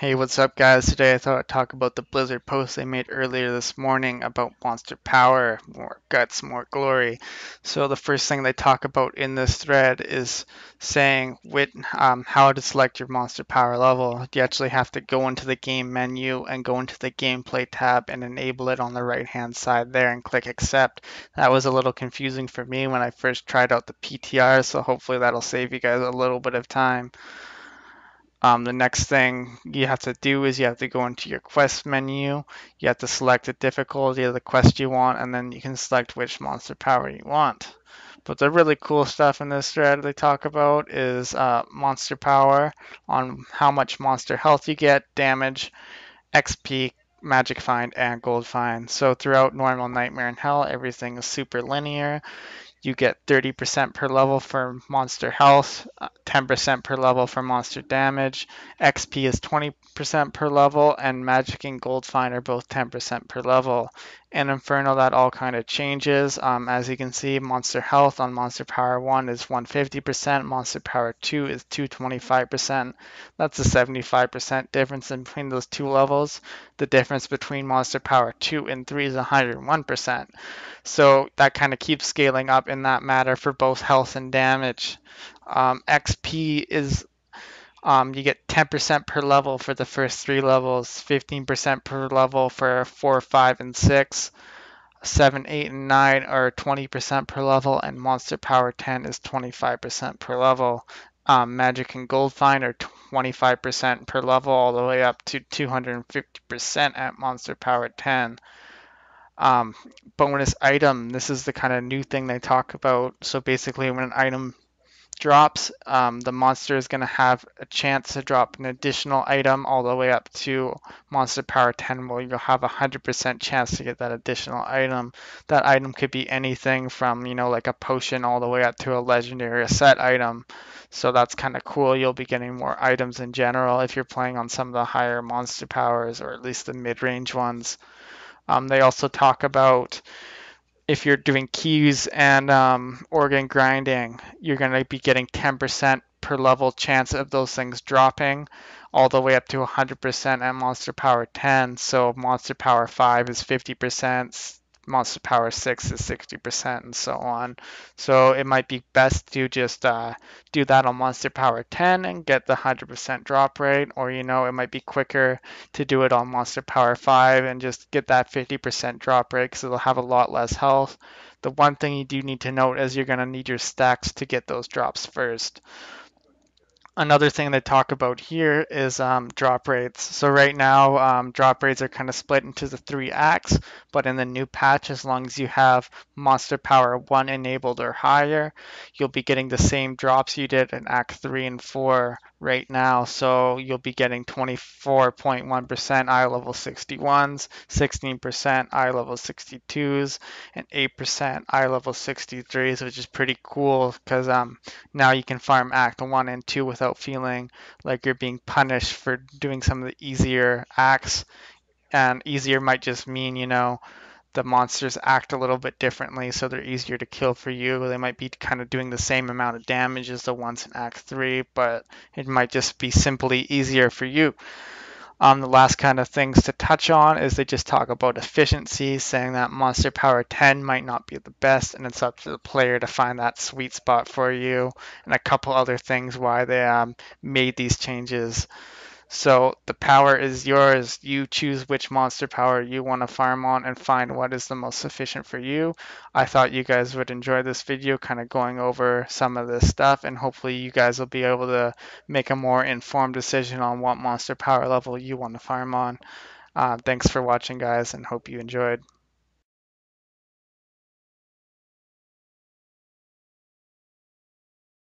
Hey, what's up, guys? Today I thought I'd talk about the Blizzard post they made earlier this morning about monster power, more guts, more glory. So the first thing they talk about in this thread is saying how to select your monster power level. You actually have to go into the game menu and go into the gameplay tab and enable it on the right-hand side there and click accept. That was a little confusing for me when I first tried out the PTR, so hopefully that'll save you guys a little bit of time. The next thing you have to do is you have to go into your quest menu. You have to select the difficulty of the quest you want, and then you can select which monster power you want. But the really cool stuff in this thread they talk about is monster power, on how much monster health you get, damage, XP, magic find, and gold find. So throughout normal, nightmare, and hell, everything is super linear. You get 30% per level for monster health, 10% per level for monster damage. XP is 20% per level, and magic and gold find are both 10% per level. In Inferno, that all kind of changes. As you can see, monster health on monster power 1 is 150%, monster power 2 is 225%. That's a 75% difference in between those two levels. The difference between monster power 2 and 3 is 101%. So that kind of keeps scaling up in that matter for both health and damage. XP is you get 10% per level for the first three levels, 15% per level for 4, 5, and 6. 7, 8, and 9 are 20% per level, and Monster Power 10 is 25% per level. Magic and Gold Find are 25% per level, all the way up to 250% at Monster Power 10. Bonus item. This is the kind of new thing they talk about. So basically, when an item drops, the monster is going to have a chance to drop an additional item all the way up to monster power 10, where you'll have a 100% chance to get that additional item. That item could be anything from, like a potion all the way up to a legendary or set item. So that's kind of cool. You'll be getting more items in general if you're playing on some of the higher monster powers, or at least the mid-range ones. They also talk about if you're doing keys and organ grinding, you're going to be getting 10% per level chance of those things dropping, all the way up to 100% at Monster Power 10. So Monster Power 5 is 50%, Monster Power 6 is 60%, and so on. So it might be best to just do that on Monster Power 10 and get the 100% drop rate, or it might be quicker to do it on Monster Power 5 and just get that 50% drop rate because it'll have a lot less health. The one thing you do need to note is you're going to need your stacks to get those drops first. Another thing they talk about here is drop rates. So right now, drop rates are kind of split into the three acts, but in the new patch, as long as you have Monster Power 1 enabled or higher, you'll be getting the same drops you did in Act 3 and 4 right now. So you'll be getting 24.1% eye level 61s, 16% eye level 62s, and 8% eye level 63s, which is pretty cool because now you can farm Act 1 and 2 without feeling like you're being punished for doing some of the easier acts. And easier might just mean, the monsters act a little bit differently, so they're easier to kill for you. They might be kind of doing the same amount of damage as the ones in Act 3, but it might just be simply easier for you. The last kind of things to touch on is they just talk about efficiency, saying that Monster Power 10 might not be the best, and it's up to the player to find that sweet spot for you, and a couple other things why they made these changes. So the power is yours. You choose which monster power you want to farm on and find what is the most efficient for you. I thought you guys would enjoy this video kind of going over some of this stuff, and hopefully you guys will be able to make a more informed decision on what monster power level you want to farm on. Thanks for watching, guys, and hope you enjoyed.